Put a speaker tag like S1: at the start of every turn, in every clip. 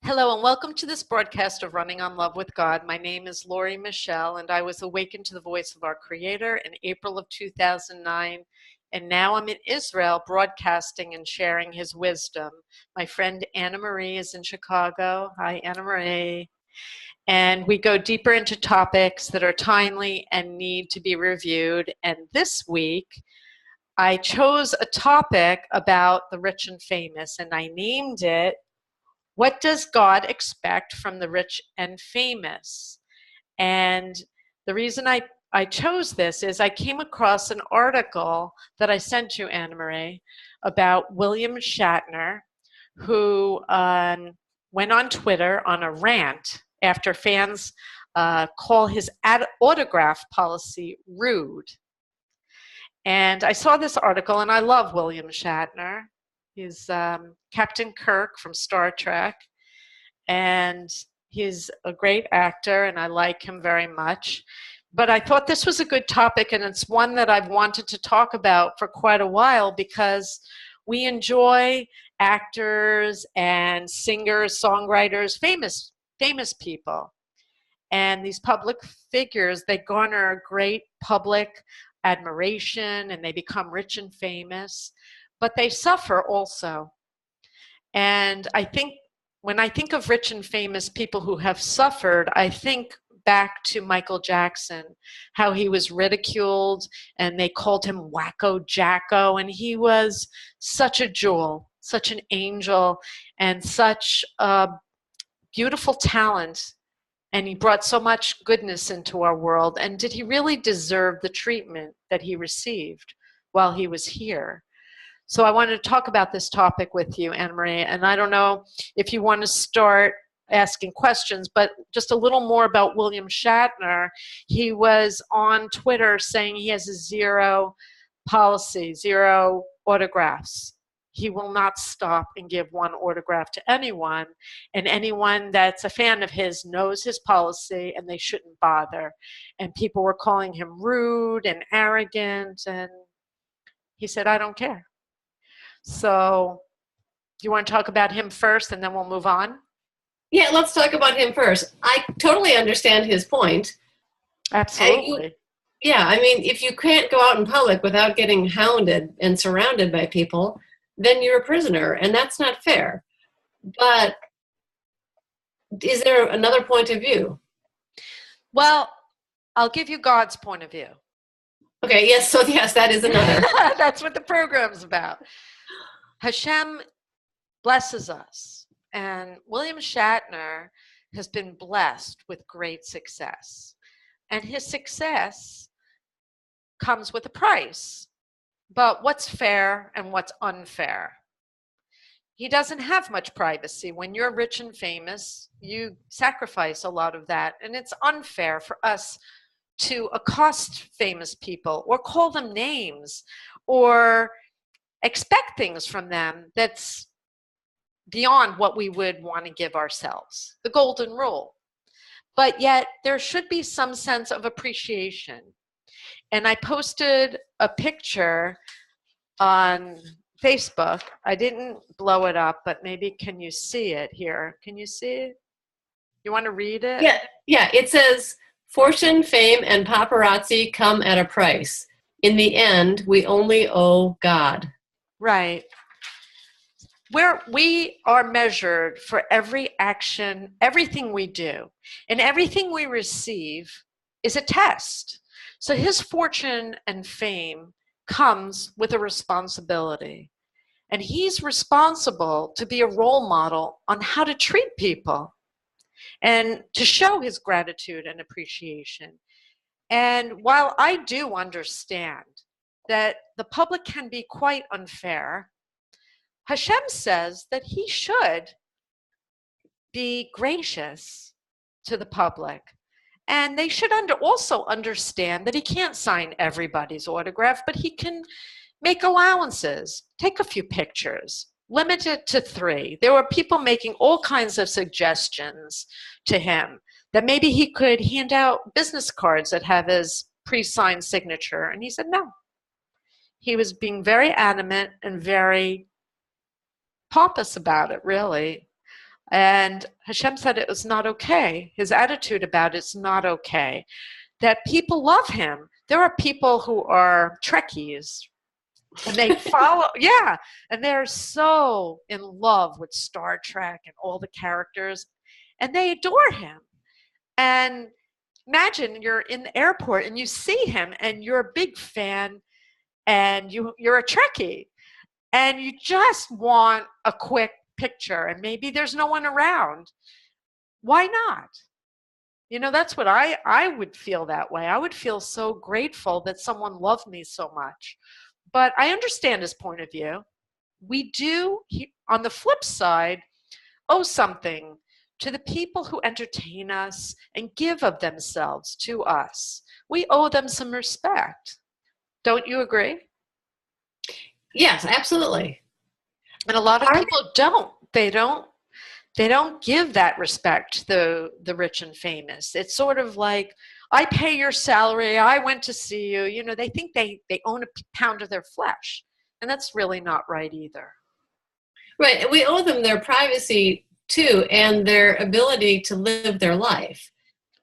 S1: Hello and welcome to this broadcast of Running on Love with God. My name is Lori Michelle and I was awakened to the voice of our Creator in April of 2009. And now I'm in Israel broadcasting and sharing his wisdom. My friend Anna Marie is in Chicago. Hi, Anna Marie. And we go deeper into topics that are timely and need to be reviewed. And this week, I chose a topic about the rich and famous, and I named it, "What does God expect from the rich and famous?" And the reason I chose this is I came across an article that I sent you, Anna Marie, about William Shatner, who went on Twitter on a rant after fans call his autograph policy rude. And I saw this article, and I love William Shatner. He's Captain Kirk from Star Trek, and he's a great actor, and I like him very much. But I thought this was a good topic, and it's one that I've wanted to talk about for quite a while because we enjoy actors and singers, songwriters, famous people. And these public figures, they garner great public admiration and they become rich and famous, but they suffer also. And I think when I think of rich and famous people who have suffered, I think back to Michael Jackson, how he was ridiculed and they called him Wacko Jacko, and he was such a jewel, such an angel, and such a beautiful talent. And he brought so much goodness into our world. And did he really deserve the treatment that he received while he was here? So I wanted to talk about this topic with you, Anna Marie. And I don't know if you want to start asking questions, but just a little more about William Shatner. He was on Twitter saying he has a zero policy, zero autographs. He will not stop and give one autograph to anyone, and anyone that's a fan of his knows his policy and they shouldn't bother. And people were calling him rude and arrogant, and he said, I don't care. So do you want to talk about him first and then we'll move on?
S2: Yeah, let's talk about him first. I totally understand his point.
S1: Absolutely.
S2: Yeah, I mean, if you can't go out in public without getting hounded and surrounded by people, then you're a prisoner, and that's not fair. But is there another point of view?
S1: Well, I'll give you God's point of view.
S2: Okay, yes, so yes, that is another.
S1: That's what the program's about. Hashem blesses us, and William Shatner has been blessed with great success. And his success comes with a price. But what's fair and what's unfair? He doesn't have much privacy. When you're rich and famous, you sacrifice a lot of that. And it's unfair for us to accost famous people or call them names or expect things from them that's beyond what we would want to give ourselves. The golden rule. But yet there should be some sense of appreciation. And I posted a picture on Facebook. I didn't blow it up, but maybe can you see it here? Can you see it? You want to read it?
S2: Yeah. It says, fortune, fame, and paparazzi come at a price. In the end, we only owe God.
S1: Right. We are measured for every action, everything we do, and everything we receive is a test. So his fortune and fame comes with a responsibility. And he's responsible to be a role model on how to treat people and to show his gratitude and appreciation. And while I do understand that the public can be quite unfair, Hashem says that he should be gracious to the public. And they should also understand that he can't sign everybody's autograph, but he can make allowances, take a few pictures, limit it to 3. There were people making all kinds of suggestions to him that maybe he could hand out business cards that have his pre-signed signature. And he said no. He was being very adamant and very pompous about it, really. And Hashem said it was not okay. His attitude about it's not okay. That people love him. There are people who are Trekkies, and they follow, yeah, and they're so in love with Star Trek and all the characters, and they adore him. And imagine you're in the airport and you see him and you're a big fan and you're a Trekkie and you just want a quick picture and maybe there's no one around. Why not? That's what I would feel that way. I would feel so grateful that someone loved me so much. But I understand his point of view. We do, on the flip side, owe something to the people who entertain us and give of themselves to us. We owe them some respect. Don't you agree?
S2: Yes, absolutely.
S1: And a lot of people don't. They don't give that respect to the rich and famous. It's sort of like, I pay your salary, I went to see you. They think they own a pound of their flesh. And that's really not right either.
S2: Right. And we owe them their privacy too, and their ability to live their life.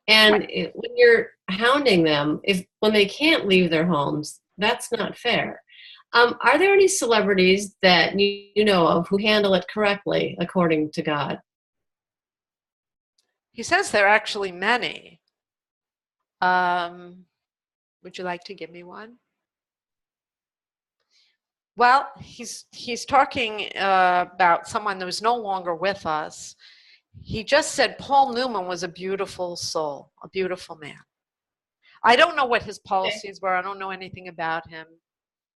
S2: And right. When you're hounding them, when they can't leave their homes, that's not fair. Are there any celebrities that you know of who handle it correctly, according to God?
S1: He says there are actually many. Would you like to give me one? Well, he's talking about someone who's no longer with us. He just said Paul Newman was a beautiful soul, a beautiful man. I don't know what his policies were. I don't know anything about him.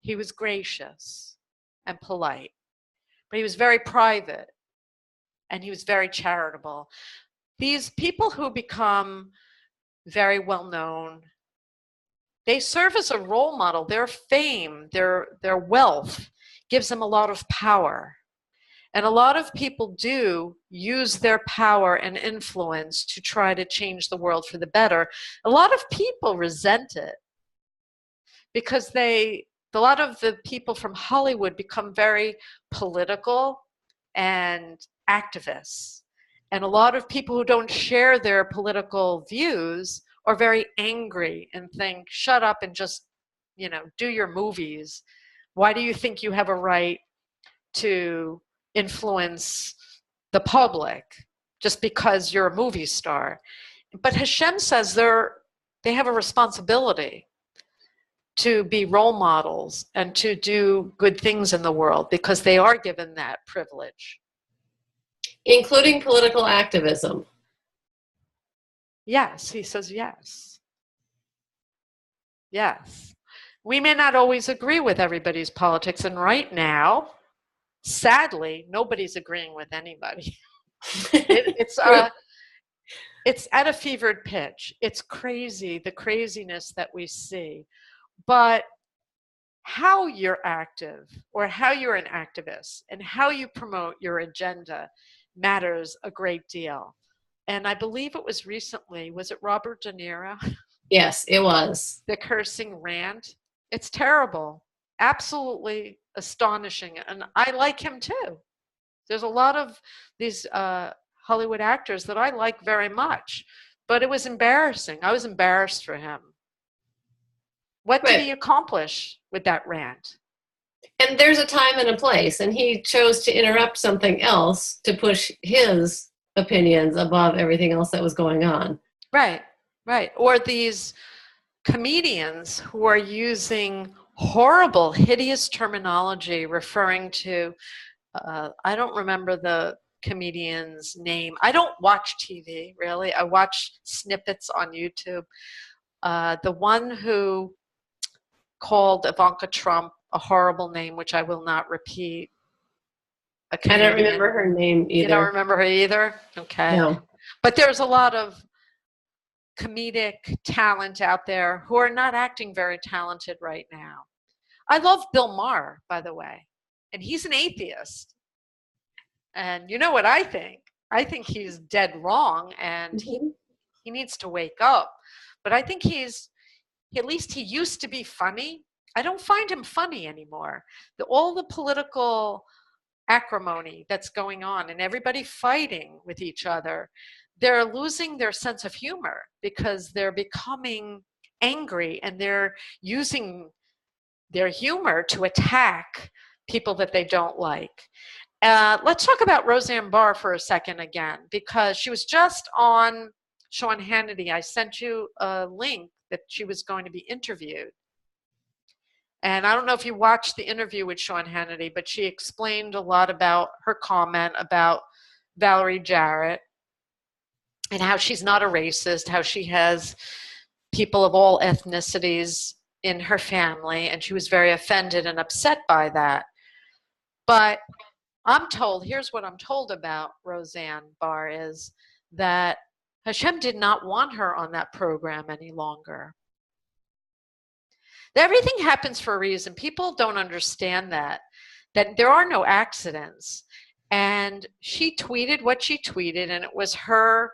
S1: He was gracious and polite, but he was very private and he was very charitable. These people who become very well known, they serve as a role model. Their fame, their wealth gives them a lot of power. And a lot of people do use their power and influence to try to change the world for the better. A lot of people resent it because a lot of the people from Hollywood become very political and activists. And a lot of people who don't share their political views are very angry and think, shut up and just, do your movies. Why do you think you have a right to influence the public just because you're a movie star? But Hashem says they have a responsibility to be role models and to do good things in the world because they are given that privilege.
S2: Including political activism.
S1: Yes, he says yes. Yes. We may not always agree with everybody's politics, and right now, sadly, nobody's agreeing with anybody. It's at a fevered pitch. It's crazy, the craziness that we see. But how you're active or how you're an activist and how you promote your agenda matters a great deal. And I believe it was recently, was it Robert De Niro?
S2: Yes, it was.
S1: The cursing rant. It's terrible. Absolutely astonishing. And I like him too. There's a lot of these Hollywood actors that I like very much. But it was embarrassing. I was embarrassed for him. What did he accomplish with that rant?
S2: And there's a time and a place, and he chose to interrupt something else to push his opinions above everything else that was going on.
S1: Right, right. Or these comedians who are using horrible, hideous terminology referring to, I don't remember the comedian's name. I don't watch TV, really. I watch snippets on YouTube. The one who called Ivanka Trump a horrible name, which I will not repeat.
S2: I don't remember her name either.
S1: You don't remember her either? Okay.
S2: No.
S1: But there's a lot of comedic talent out there who are not acting very talented right now. I love Bill Maher, by the way, and he's an atheist. And you know what I think? I think he's dead wrong, and he needs to wake up. But I think at least he used to be funny. I don't find him funny anymore. All the political acrimony that's going on and everybody fighting with each other, they're losing their sense of humor because they're becoming angry and they're using their humor to attack people that they don't like. Let's talk about Roseanne Barr for a second again, because she was just on Sean Hannity. I sent you a link that she was going to be interviewed. And I don't know if you watched the interview with Sean Hannity, but she explained a lot about her comment about Valerie Jarrett and how she's not a racist, how she has people of all ethnicities in her family, and she was very offended and upset by that. But I'm told, here's what I'm told about Roseanne Barr is that Hashem did not want her on that program any longer. Everything happens for a reason. People don't understand that there are no accidents. And she tweeted what she tweeted, and it was her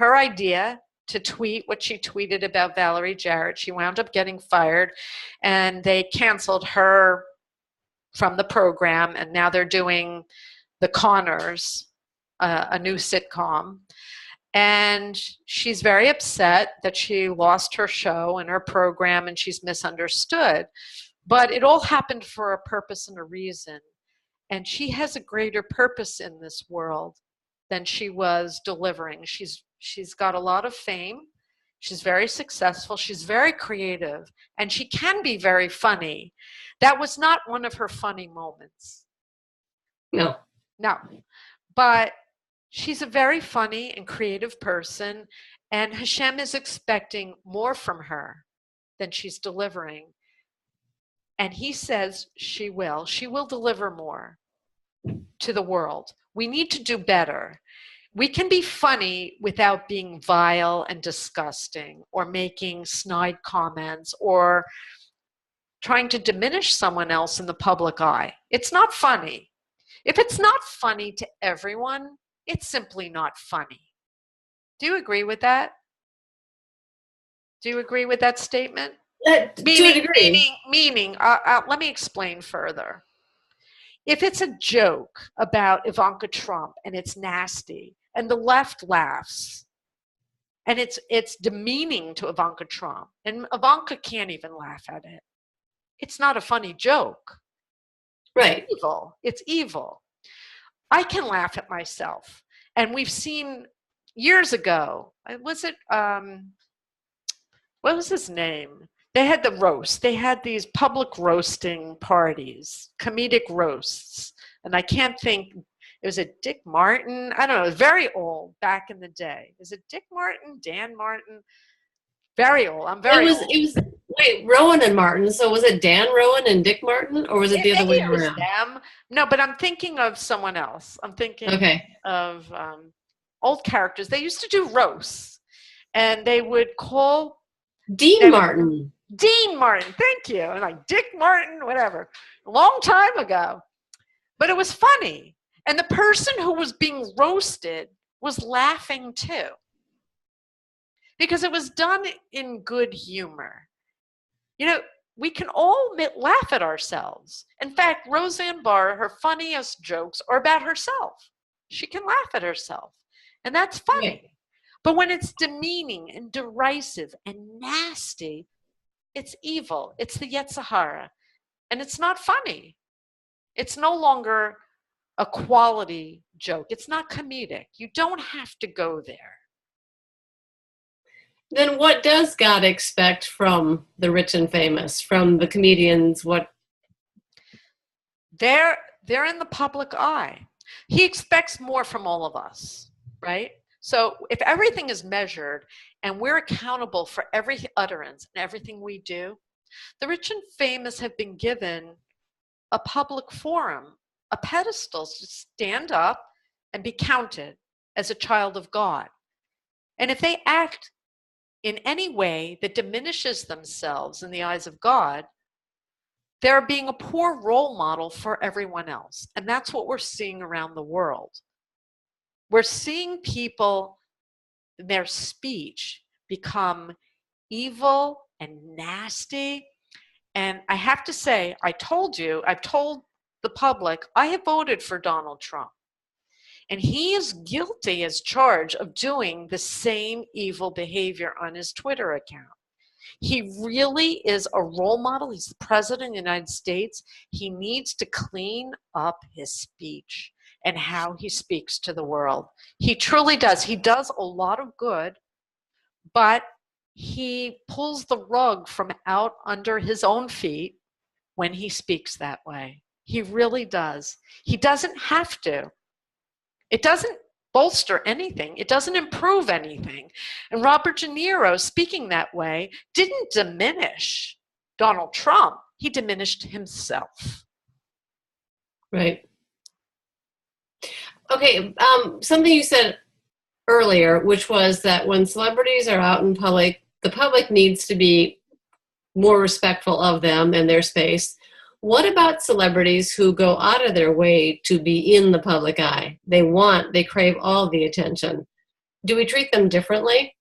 S1: idea to tweet what she tweeted about Valerie Jarrett. She wound up getting fired, and they canceled her from the program, and now they're doing The Connors, a new sitcom. And she's very upset that she lost her show and her program, and she's misunderstood. But it all happened for a purpose and a reason. And she has a greater purpose in this world than she was delivering. She's got a lot of fame. She's very successful. She's very creative. And she can be very funny. That was not one of her funny moments.
S2: No.
S1: No. But she's a very funny and creative person. And Hashem is expecting more from her than she's delivering. And he says she will. She will deliver more to the world. We need to do better. We can be funny without being vile and disgusting or making snide comments or trying to diminish someone else in the public eye. It's not funny. If it's not funny to everyone, it's simply not funny. Do you agree with that? Do you agree with that statement?
S2: To a degree.
S1: Meaning, let me explain further. If it's a joke about Ivanka Trump and it's nasty and the left laughs and it's demeaning to Ivanka Trump and Ivanka can't even laugh at it, it's not a funny joke.
S2: Right.
S1: It's evil. It's evil. I can laugh at myself. And we've seen years ago, was it, what was his name? They had the roast. They had these public roasting parties, comedic roasts. And I can't think, it was a Dick Martin. I don't know, it was very old back in the day. Is it Dick Martin, Dan Martin? Very old. I'm very old.
S2: It was, wait, Rowan and Martin. So was it Dan Rowan and Dick Martin, or was it the other way around?
S1: Them. No, but I'm thinking of someone else. I'm thinking of old characters. They used to do roasts, and they would call
S2: Dean Martin.
S1: Dean Martin, thank you. And like Dick Martin, whatever. A long time ago. But it was funny. And the person who was being roasted was laughing too. Because it was done in good humor. You know, we can all laugh at ourselves. In fact, Roseanne Barr, her funniest jokes are about herself. She can laugh at herself. And that's funny. Yeah. But when it's demeaning and derisive and nasty, it's evil. It's the Yetzer Hara. And it's not funny. It's no longer a quality joke. It's not comedic. You don't have to go there.
S2: Then what does God expect from the rich and famous, from the comedians? What?
S1: They're in the public eye. He expects more from all of us, right? So if everything is measured and we're accountable for every utterance and everything we do, the rich and famous have been given a public forum, a pedestal to stand up and be counted as a child of God. And if they act in any way that diminishes themselves in the eyes of God, they're being a poor role model for everyone else. And that's what we're seeing around the world. We're seeing people, their speech become evil and nasty. And I have to say, I've told the public, I have voted for Donald Trump. And he is guilty as charged of doing the same evil behavior on his Twitter account. He really is a role model. He's the president of the United States. He needs to clean up his speech and how he speaks to the world. He truly does. He does a lot of good, but he pulls the rug from out under his own feet when he speaks that way. He really does. He doesn't have to. It doesn't bolster anything. It doesn't improve anything. And Robert De Niro, speaking that way, didn't diminish Donald Trump. He diminished himself.
S2: Right. Okay, something you said earlier, which was that when celebrities are out in public, the public needs to be more respectful of them and their space. What about celebrities who go out of their way to be in the public eye? They crave all the attention. Do we treat them differently?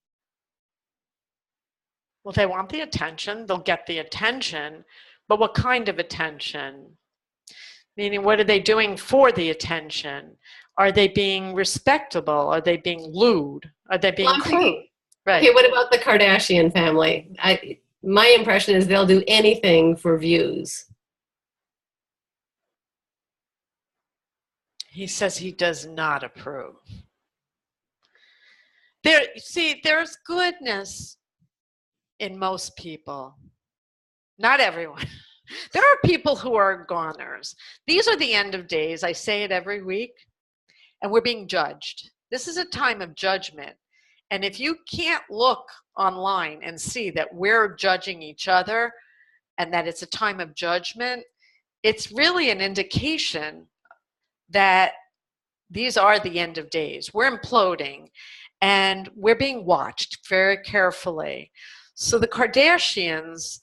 S1: Well, they want the attention, they'll get the attention, but what kind of attention? Meaning, what are they doing for the attention? Are they being respectable? Are they being lewd? Are they being crude? Right.
S2: Okay, what about the Kardashian family? My impression is they'll do anything for views.
S1: He says he does not approve. There's goodness in most people. Not everyone. There are people who are goners. These are the end of days. I say it every week. And we're being judged. This is a time of judgment. And if you can't look online and see that we're judging each other and that it's a time of judgment, it's really an indication that these are the end of days. We're imploding and we're being watched very carefully. So the Kardashians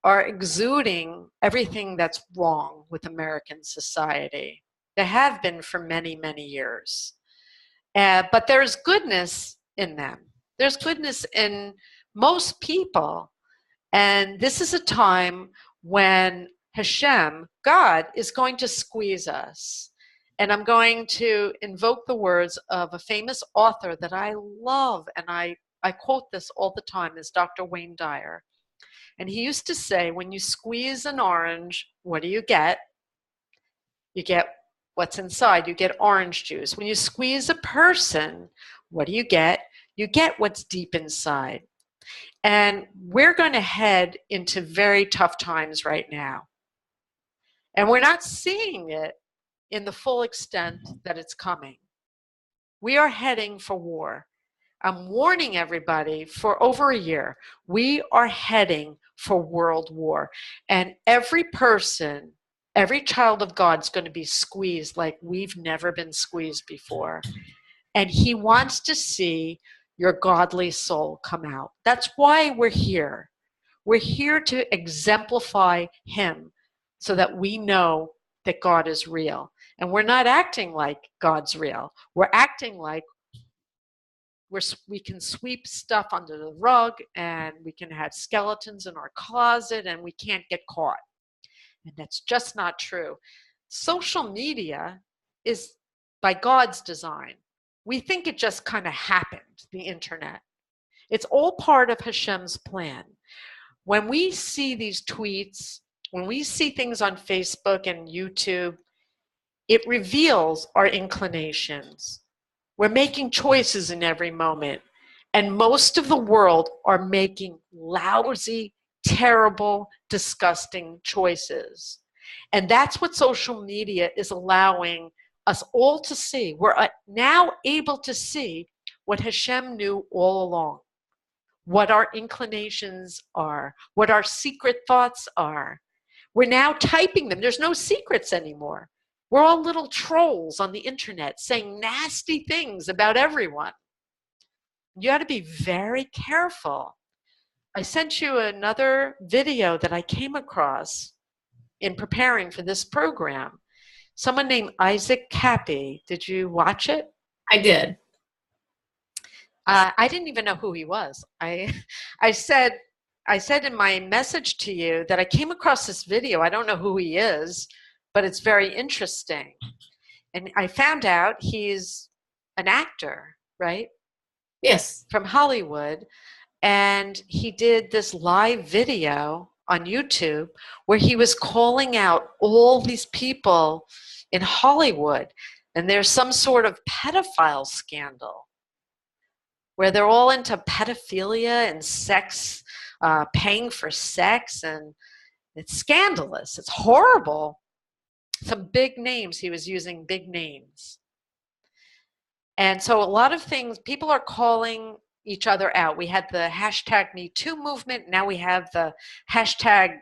S1: are exuding everything that's wrong with American society. They have been for many, many years. But there's goodness in them. There's goodness in most people. And this is a time when Hashem, God, is going to squeeze us. And I'm going to invoke the words of a famous author that I love, and I quote this all the time, is Dr. Wayne Dyer. And he used to say, when you squeeze an orange, what do you get? You get what's inside. You get orange juice. When you squeeze a person, what do you get? You get what's deep inside. And we're going to head into very tough times right now. And we're not seeing it in the full extent that it's coming. We are heading for war. I'm warning everybody for over a year. We are heading for world war. And every person, every child of God is going to be squeezed like we've never been squeezed before. And he wants to see your godly soul come out. That's why we're here. We're here to exemplify him so that we know that God is real. And we're not acting like God's real. We're acting like we can sweep stuff under the rug and we can have skeletons in our closet and we can't get caught. And that's just not true. Social media is by God's design. We think it just kind of happened, the internet. It's all part of Hashem's plan. When we see these tweets, when we see things on Facebook and YouTube, it reveals our inclinations. We're making choices in every moment. And most of the world are making lousy, terrible, disgusting choices. And that's what social media is allowing us all to see. We're now able to see what Hashem knew all along, what our inclinations are, what our secret thoughts are. We're now typing them. There's no secrets anymore. We're all little trolls on the internet saying nasty things about everyone. You got to be very careful. I sent you another video that I came across in preparing for this program. Someone named Isaac Cappy. Did you watch it?
S2: I did.
S1: I didn't even know who he was. I said in my message to you that I came across this video. I don't know who he is, but it's very interesting. And I found out he's an actor, right?
S2: Yes.
S1: From Hollywood. And he did this live video on YouTube where he was calling out all these people in Hollywood. And there's some sort of pedophile scandal where they're all into pedophilia and sex, paying for sex. And it's scandalous. It's horrible. Some big names. He was using big names. And so a lot of things, people are calling each other out. We had the hashtag Me Too movement. Now we have the hashtag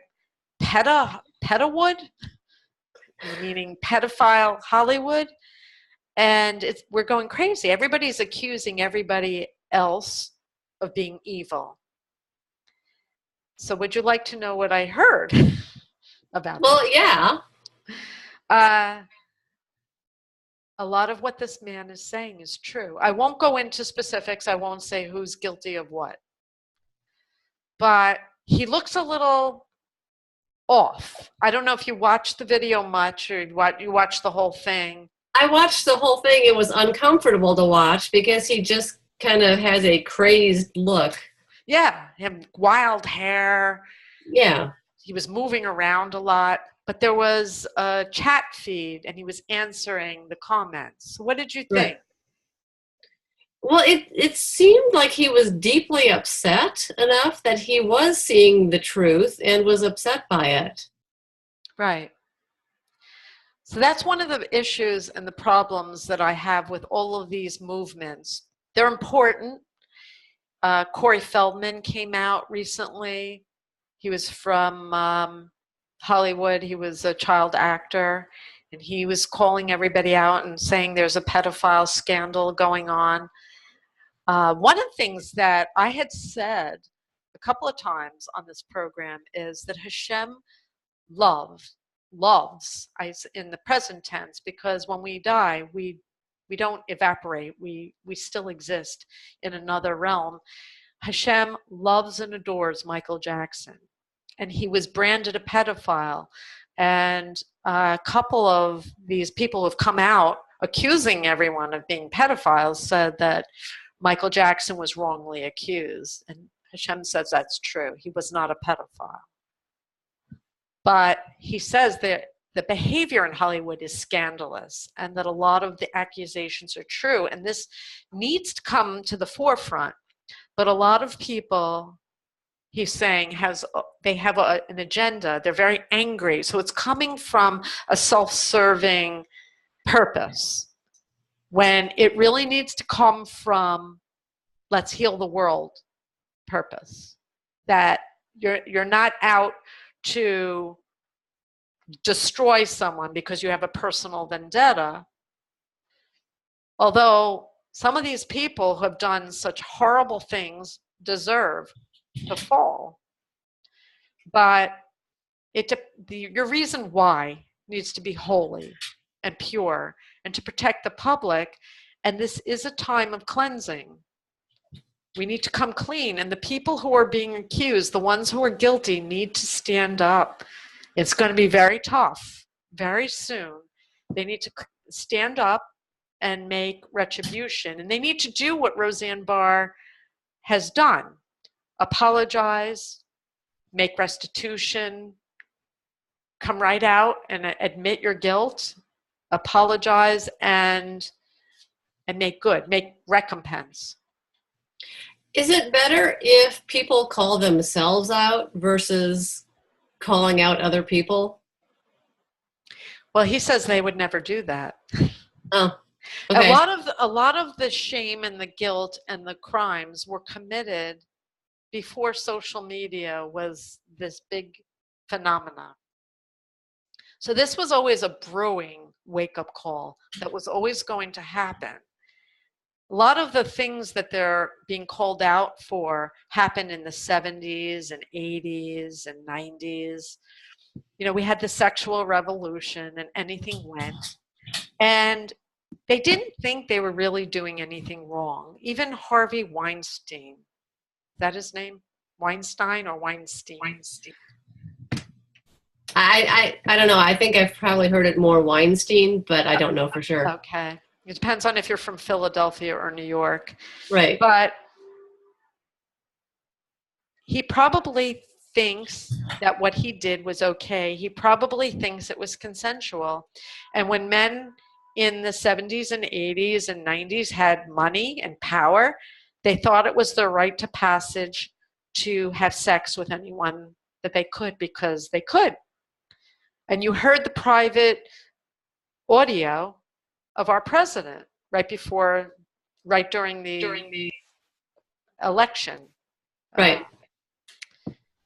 S1: Petawood, meaning pedophile Hollywood. And we're going crazy. Everybody's accusing everybody else of being evil. So would you like to know what I heard about
S2: Well,
S1: that?
S2: yeah.
S1: A lot of what this man is saying is true. I won't go into specifics. I won't say who's guilty of what. But he looks a little off. I don't know if you watched the video much or you watched the whole thing.
S2: I watched the whole thing. It was uncomfortable to watch because he just kind of has a crazed look.
S1: Yeah, him wild hair.
S2: Yeah.
S1: He was moving around a lot. But there was a chat feed and he was answering the comments. What did you think?
S2: Right. Well, it seemed like he was deeply upset enough that he was seeing the truth and was upset by it.
S1: Right. So that's one of the issues and the problems that I have with all of these movements. They're important. Corey Feldman came out recently. He was from Hollywood. He was a child actor, and he was calling everybody out and saying there's a pedophile scandal going on. One of the things that I had said a couple of times on this program is that Hashem loves, in the present tense, because when we die, we don't evaporate. We still exist in another realm. Hashem loves and adores Michael Jackson. And he was branded a pedophile. And a couple of these people who have come out accusing everyone of being pedophiles said that Michael Jackson was wrongly accused. And Hashem says that's true. He was not a pedophile. But he says that the behavior in Hollywood is scandalous and that a lot of the accusations are true. And this needs to come to the forefront. But a lot of people, he's saying, they have an agenda. They're very angry. So it's coming from a self-serving purpose when it really needs to come from let's heal the world purpose. That you're not out to destroy someone because you have a personal vendetta. Although some of these people who have done such horrible things deserve to fall. But your reason why needs to be holy and pure and to protect the public. And this is a time of cleansing. We need to come clean. And the people who are being accused, the ones who are guilty, need to stand up. It's going to be very tough, very soon. They need to stand up and make retribution. And they need to do what Roseanne Barr has done. Apologize, make restitution, come right out and admit your guilt, apologize, and make good, make recompense.
S2: Is it better if people call themselves out versus calling out other people?
S1: Well, he says they would never do that.
S2: Oh, okay.
S1: A lot of the shame and the guilt and the crimes were committed before social media was this big phenomena. So this was always a brewing wake-up call that was always going to happen. A lot of the things that they're being called out for happened in the 70s and 80s and 90s. You know, we had the sexual revolution and anything went. And they didn't think they were really doing anything wrong. Even Harvey Weinstein, is that his name? Weinstein or Weinstein? Weinstein.
S2: I don't know. I think I've probably heard it more Weinstein, but I don't know for sure.
S1: Okay. It depends on if you're from Philadelphia or New York.
S2: Right.
S1: But he probably thinks that what he did was okay. He probably thinks it was consensual. And when men in the 70s and 80s and 90s had money and power, they thought it was their right to passage to have sex with anyone that they could because they could. And you heard the private audio of our president right during the election. Uh,
S2: Right.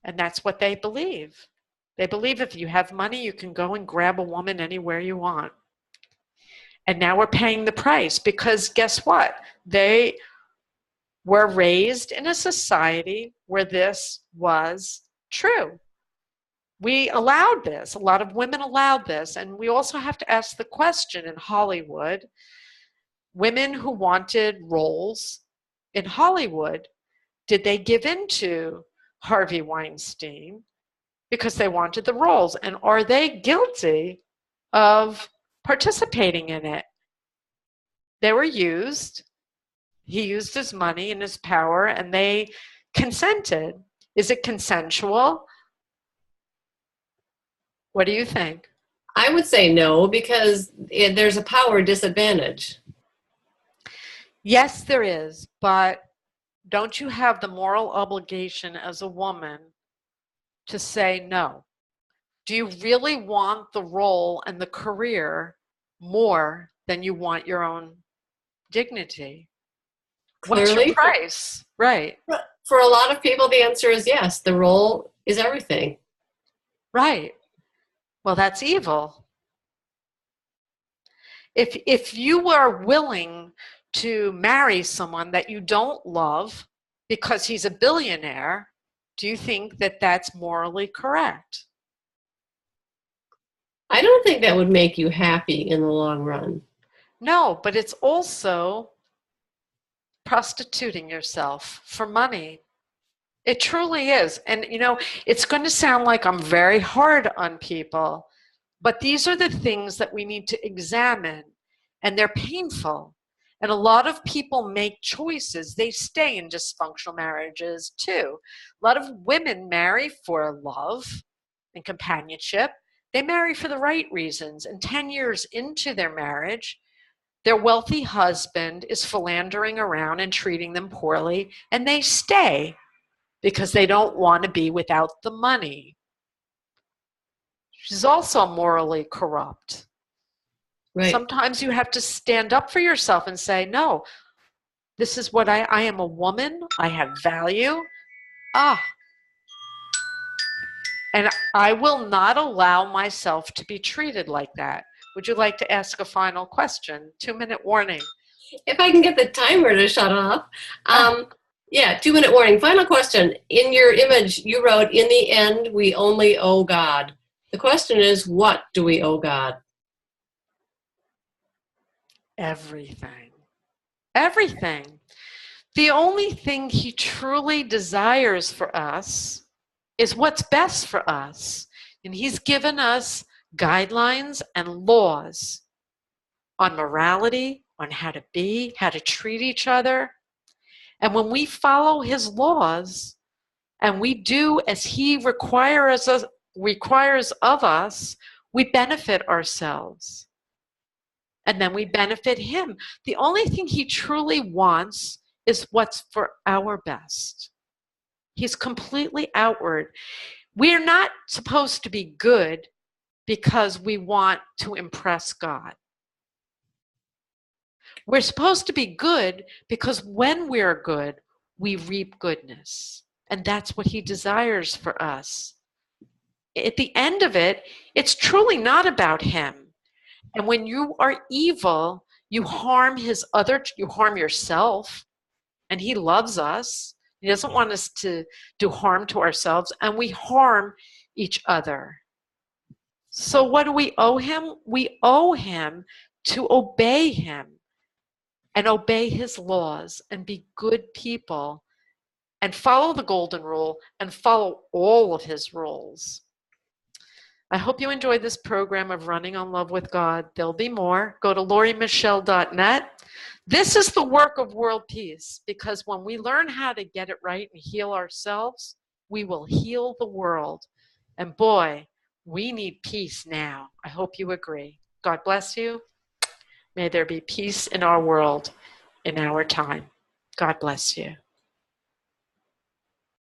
S1: and that's what they believe. They believe if you have money, you can go and grab a woman anywhere you want. And now we're paying the price because guess what? They were raised in a society where this was true. We allowed this. A lot of women allowed this. And we also have to ask the question in Hollywood, women who wanted roles in Hollywood, did they give in to Harvey Weinstein because they wanted the roles? And are they guilty of participating in it? They were used. He used his money and his power, and they consented. Is it consensual? What do you think?
S2: I would say no because there's a power disadvantage.
S1: Yes, there is, but don't you have the moral obligation as a woman to say no? Do you really want the role and the career more than you want your own dignity? What's your
S2: Clearly,
S1: price? Right,
S2: for a lot of people, the answer is yes. The role is everything.
S1: right. Well, that's evil. If you are willing to marry someone that you don't love because he's a billionaire, do you think that that's morally correct?
S2: I don't think that would make you happy in the long run.
S1: No, but it's also prostituting yourself for money. It truly is. And, it's going to sound like I'm very hard on people, but these are the things that we need to examine, and they're painful. And a lot of people make choices. They stay in dysfunctional marriages too. A lot of women marry for love and companionship. They marry for the right reasons. And 10 years into their marriage, their wealthy husband is philandering around and treating them poorly, and they stay because they don't want to be without the money. She's also morally corrupt.
S2: Right.
S1: Sometimes you have to stand up for yourself and say, no, this is what I am, a woman. I have value. Ah, and I will not allow myself to be treated like that. Would you like to ask a final question? 2-minute warning.
S2: If I can get the timer to shut off.
S1: Ah,
S2: Yeah, 2-minute warning. Final question. In your image, you wrote, in the end, we only owe God. The question is, what do we owe God?
S1: everything. Everything. The only thing he truly desires for us is what's best for us. And he's given us guidelines and laws on morality, on how to be, how to treat each other. And when we follow his laws and we do as he requires of us, we benefit ourselves. And then we benefit him. The only thing he truly wants is what's for our best. He's completely outward. We're not supposed to be good because we want to impress God. We're supposed to be good because when we're good, we reap goodness. And that's what he desires for us. At the end of it, it's truly not about him. And when you are evil, you harm you harm yourself, and he loves us. He doesn't want us to do harm to ourselves, and we harm each other. So what do we owe him? We owe him to obey him and obey his laws and be good people and follow the golden rule and follow all of his rules. I hope you enjoyed this program of Running on Love with God. There'll be more. Go to lauriemichelle.net. This is the work of world peace, because when we learn how to get it right and heal ourselves, we will heal the world. And boy, we need peace now. I hope you agree. God bless you. May there be peace in our world in our time. God bless you.